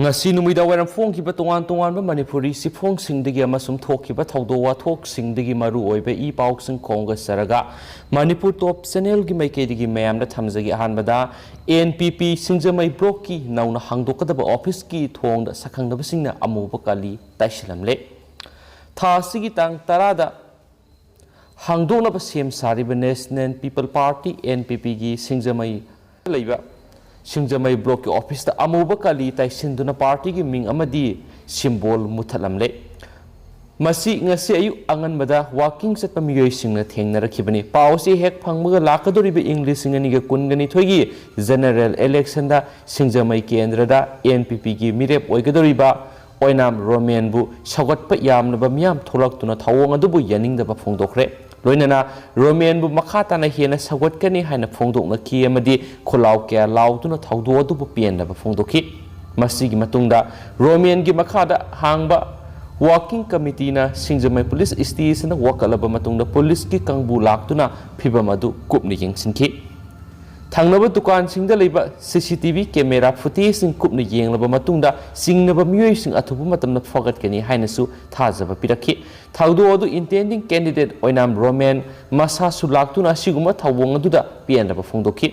ngasi numida waram phong ki ba tongan tongan ba manipuri si phong sing digi amasum thok ki ba thawdo wa thok sing digi maru oi ba I pauk sing konga saraga manipur top channel gi mai ke digi mayam na thamjagi han bada NPP singjamai block ki nauna hangdok da ba office ki thong da sakhang da sing na amu ba kali taisilam le tha sigi tang tarada hangdok na ba sem sari ba National People Party NPP gi singjamai leiba singjamai block ki office da amuba kali taisinduna party gi ming amadi symbol muthalamle masi ngasi ayu angan bada walking set pa Miyoi singna thengna rakhibani pawsi hek phangmaga lakadori be English singani ga kungani thoigi general election da singjamai kendra da NPP gi mirep oigadori ba oinam roman bu sagat pa yamna ba miyam tholak tuna thawong adu bu yaning da ba phongdokre loinana roman bu makhata na hena sagot kani haina phongdok na ki amadi kholau kya law tuna thawdo adu bu pian da ba phongdokhi masi gi matungda roman gi makhada hangba walking committee na singjamai police station na wakalaba matungda police ki kangbu laktuna phibam adu kupni yengsinki thangnaba dukan singda leiba CCTV camera footage sing kupni yenglaba matungda singnaba Miyoi sing athubu matamna fogat kani haina su thajaba pirakhi thawdo adu intending candidate oinam roman masa su laktuna siguma thawong adu da pianaba phongdokhi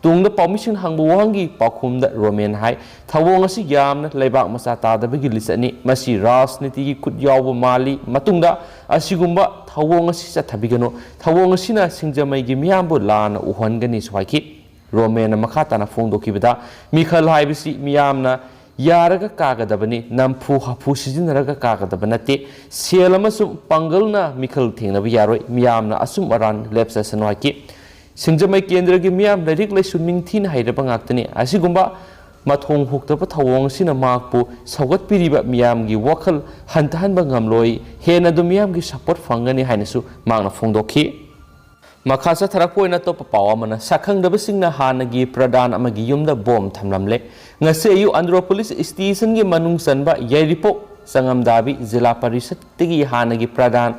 tungda permission hangbu wangi pakhumda roman hai thawong asi yamna leibak masa tadabagi lisani masi rajniti gi kutyaw mali matungda asigumba thawong asi chathabigano thawong asina singjamai gi miyambu lana uhangani swaiki roman makhata na phongdokibada mikhal haibisi miyamna yaraga kagadabani nampu hapu sijinaraga kagadanate sel amasum pangalna mikhal thengnabi yaroi miyamna asum aran lepsa sanwaki singjamai kendra gi miyam larik lai sunming thin hairaba ngaktani asigumba mathong huktaba thawong sina makpu sagat piriba miyam gi wakhal hantahanba ngamloi hena du miyam gi support fangani hainasu mangna phongdokhi makhasa tharakpoina to pawa mana sakhang daba singna hanagi pradhan amagi yumda bom thamlamle ngase ayu Andhra police station gi manung sanba yairipo sangamdabi zila parisad tigi hanagi pradhan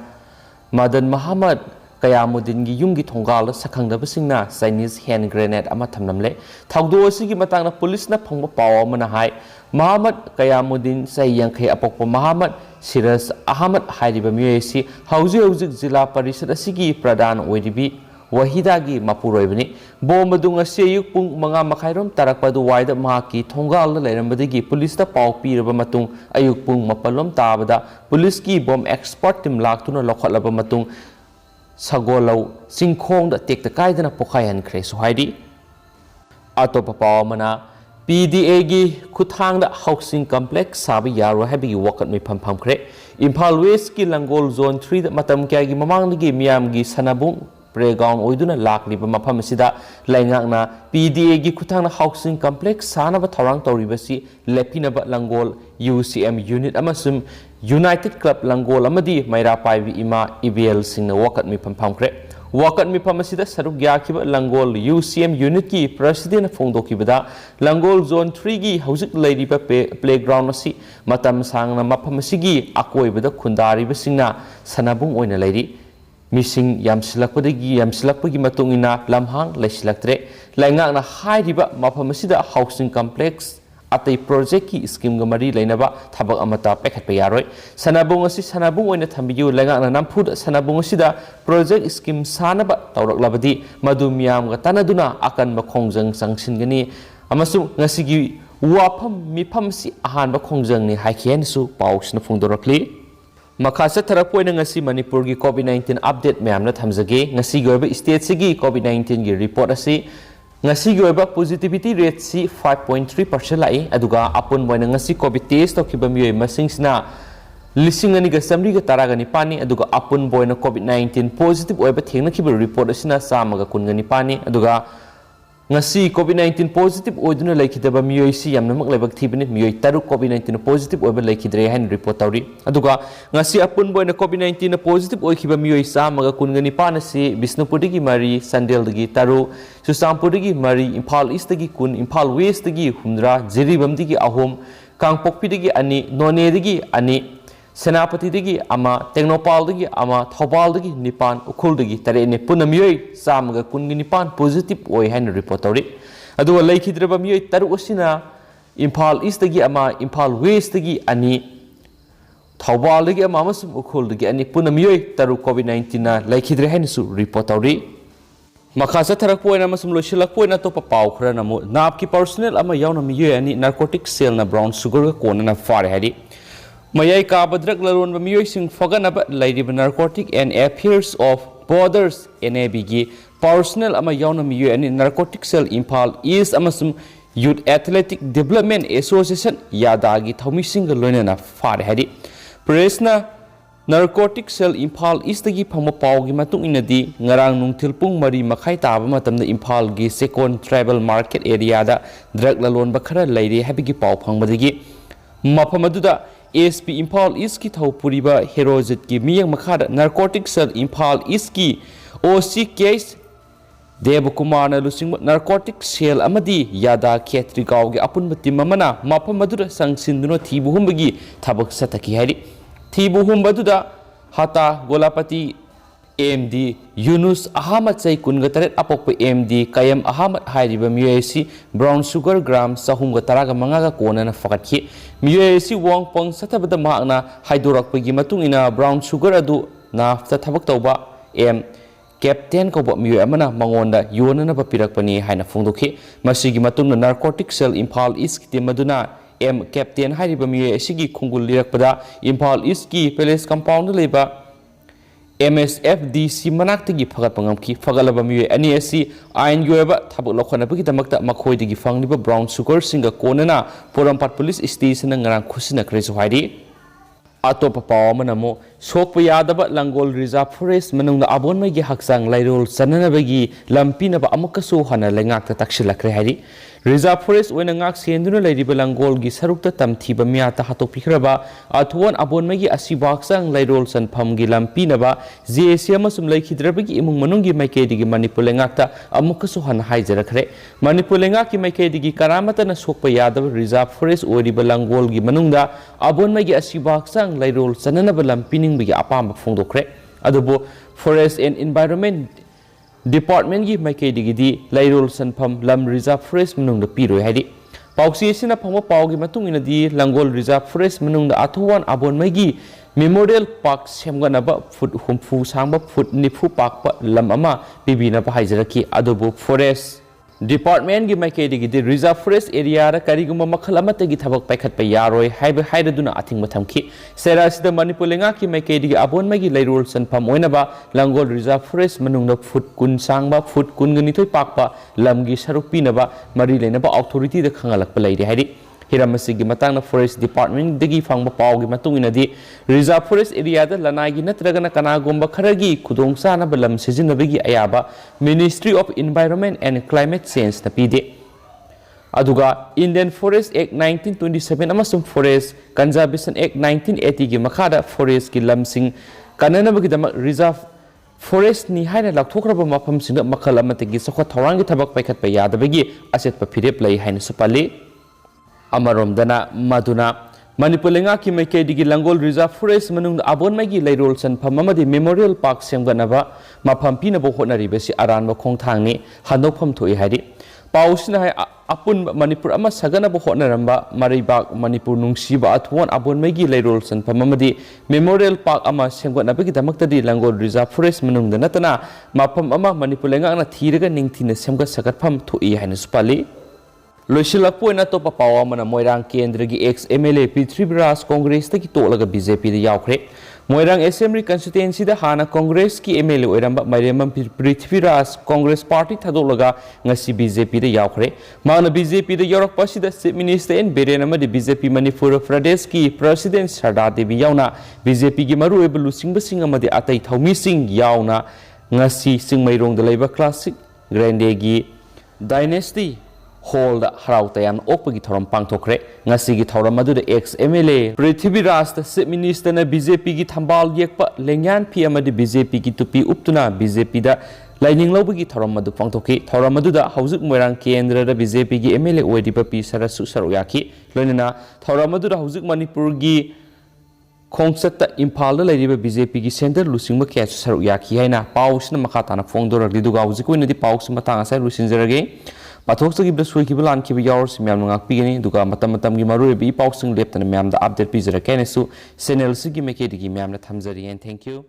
madan Muhammad Kayamudin gi yumgi thongal sakhang daba singna Chinese hand grenade ama thamlamle thawdo asigi matangna police na phangba pawa mana hai Muhammad Kayamudin sayangkhai apokpa Muhammad Siras Ahmad hairiba Miyoi si hauji zila parisad asigi pradhan oiribi wahidagi mapuroibani bom adung ase yuk pung manga makhairom tarakpadu waida mahaki thongal leirambadagi police ta paw piraba matung ayuk pung mapalom tabada police ki bom expert team laktuna lokhatlaba matung sagolau singkhong da tekta kaidana pokhayan khre suhaidi atopa pawmana PDA gi khuthang da housing complex sabi yaro habi wakat mi pham khre Imphal West ki Langol zone 3 da matam kya gi mamang gi miyam gi sanabung playground oiduna lakliba mafam asida laingakna PDA gi khuthang housing complex sanaba thorang toribasi lepinaba Langol UCM unit amasum United Club Langol amadi maira paibi ima IBL singna wakat mi pham khre wakat mi phamasida saruk yakhiba Langol UCM unit ki president phongdokibada Langol zone 3 gi hauzik leiriba playground asi matam sangna maphamasigi akoibada khundariba singna sanabung oina leiri mising yamsilakpagi matungina lamhang leisilaktre laingakna hairiba maphamasida housing complex atai project ki scheme ga mari leinaba thabak amata pekhatpa yaroi sanabung asi sanabung oina thambiyu laingakna namphud sanabung asida project scheme sanaba tawraklabadi madu miyam ga tanaduna akan ba khongjang sangsinggani amasung ngasigi wafam mifam si ahan ba khongjang ni haikhian su pausna phungdorakli makhasa tharakpoina ngasi Manipur gi COVID-19 update mayamna thamjage ngasi goiba state sigi COVID-19 gi report asi ngasi goiba positivity rate si 5.3% lai aduga apun moina ngasi covid test tokiba Miyoi masingsna lising ani ga samri ga taraga ni pani aduga apun boina COVID-19 positive oiba thengna kiba report asina samaga kungani pani aduga ngasi COVID-19 positive oiduna laikhidaba Miyoi si yamna mak laibak thibani Miyoi taru COVID-19 positive oiba laikhidre hain report tawri aduga ngasi apun boina COVID-19 positive oikhiba Miyoi samaga kungani pana si Bisnupur gi mari Sandel gi taru Susampur gi mari Imphal East gi kun Imphal West gi humdra Jiribam gi ahom Kangpokpi gi ani None gi ani Senapati digi ama Technopal digi ama Thobal digi nipan ukhul digi tare ne puna Miyoi samaga kungi nipan positive oi hain report tawri aduga laikhidraba Miyoi taru asina Imphal East dagi ama Imphal West dagi ani Thawbal dagi ama amasung Ukhul dagi ani puna Miyoi taru COVID-19 na laikhidre haina su report tawri Makasa tharak poina amasung loisilak poina topa pau khara namu NAB ki personnel ama yauna Miyoi ani narcotic cell na brown sugar ga kona na fare hari Mayai ka badrak laron ba Miyoi sing faganaba lairib narcotic and affairs of borders NAB gi personnel ama yauna Miyoi ani narcotic cell Imphal East amasung Youth Athletic Development Association yadagi thaumising ga loina na fare hari Presna Narcotic Cell Imphal East gi phangma paw gi matung inadi ngarang nungthil pung mari makhai taba matamda Imphal gi second tribal market area da drug lalon ba khara laire habigi paw phangmadagi mapamaduda ASP Imphal East ki thaupuriba herojit ki miyang makhada Narcotic Cell Imphal East ki OC case Debakumar na lusing narcotic cell amadi yada khetri gaw gi apun matim mamana mapam madura sangsinduno thibu humbagi thabak sataki hari thibu humbaduda hata golapati MD Yunus Ahmad Sai Kungataret apok MD Kayam Ahmad Hairiba Miyoi brown sugar gram sahum ga taraga mangaga kona na fakatki Miyoi wong pong satabada maakna haidorak pagi matung ina brown sugar adu na thabak tawba Captain ko ba Miyoi amana mangonda yona na papirak pani haina phongdokhi masigi matungna narcotic cell Imphal East ki maduna Captain Hairiba Miyoi sigi khungul lirakpada Imphal East ki palace compound leba MSFDC manaktagi phagat pangamki phagalaba Miyoi ani asi ain yoeba thabak lokhana pagi damakta makhoidigi fangliba brown sugar singa konana Porampat police station na ngarang khusina kresu hairi Atop paw manamo sok yadaba Langol Reserve Forest manungna abon mai gi haksang lairol sananabagi lampina ba amakaso hana lengak ta takshilakre hari Reserve Forest oina ngak senduna lairiba Langol gi sarukta tamthiba miata hatokpikhraba athuan abon mai gi asibaksang lairol sanpham gi lampina ba JC amasum laikhidrabagi imung manungi maikedi gi Manipur lengak ta amakaso hana haijarakre Manipur lengak ki maikedi gi karamata na sok yadaba Reserve Forest oiriba Langol gi manungda abon mai gi asibaksang lairol sananaba lampining bigi apam phongdokre adubo Forest and Environment Department gi maikedi di lairol sanpham lam reserve forest manungda piroi haidi pausi sina phangwa pawgi matung ina di Langol Reserve Forest manungda athuwan abon mai gi Memorial Park semganaba foot humfu sangba foot nifu park pa lam ama bibina pa haijaraki adubo Forest Department gi maikedi di Reserve Forest area ra kariguma makhal amata gi thabak paikhat pa yaroi haiba haidaduna athing mathamki sera sida Manipur lenga ki maikedi gi abon magi lairol sanpham oinaba Langol Reserve Forest manungna foot kun sangba foot kun gani thoi pakpa lamgi saruk pinaba mari leinaba authority da khangalak pa lairi hairi hiramasi gi matangna Forest Department dagi fangba pawgi matung inadi Reserve Forest area da lanai gi natragana kana gomba kharagi khudong sana balam sijinabagi ayaba Ministry of Environment and Climate Change na pide aduga Indian Forest Act 1927 amasung Forest Conservation Act 1980 gi makhada forest ki lamsing kananabagi dama reserve forest ni haina lakthraba mafam singa makhal amatagi sakha thawang gi thabak paikhat pa yadabagi aset pa phirep lai haina supali Amaromdana Maduna Manipur lenga ki maikedi gi Langol Reserve Forest manung abon mai gi lairol sanpham amadi Memorial Park semganaba mafam pinabo honari besi aranba khongthangni handopham thoi hari pausina hai apun Manipur ama saganaba honaramba maribak Manipur nungsiba athuan abon mai gi lairol sanpham amadi Memorial Park ama semganaba gi damaktadi Langol Reserve Forest manung natana mafam ama Manipur lenga na thiraga ningthina semga sagatpham thoi haina supali Loisilakpoina topa pawa mana Moirang Kendra gi ex MLA Prithviraj Congress ta ki tolaga BJP da yaukre Moirang Assembly constituency da hana Congress ki MLA oiramba Mairemam Prithviraj Congress Party thadolaga ngasi BJP da yaukre mana BJP da yorak pasida Chief Minister and Berenama di BJP Manipur Pradesh ki President Sardar Devi yauna BJP gi maru ebe lusing basing amadi atai thaumi sing yauna ngasi singmairong da leiba classic grande gi dynasty Hall da harau tayam okpagi thoram pangthokre ngasi gi thoram madu da ex MLA Prithviraj da Chief Minister na BJP gi thambal yekpa lengyan phi amadi BJP gi tupi uptuna BJP da laining lobagi thoram madu pangthokki thoram madu da haujuk Moirang Kendra da BJP gi MLA oidipa pi sarasu saruyaki loinana thoram madu da haujuk Manipur gi Khongsata Imphal da lairiba BJP gi center lusingma kya saruyaki haina pausna makha tana phongdoragdi duga haujuk oinadi paus matang asai lusinjarage पाथोक्चगिबदा सोइखिबा लानखिबा यावरसि म्याम ngakpigani duga matam matamgi maruibi pausing leptana म्याम दा update पिजरा केनेसु channel सिगी मेकेदिगी म्याम ना थमजरी एंड थैंक यू।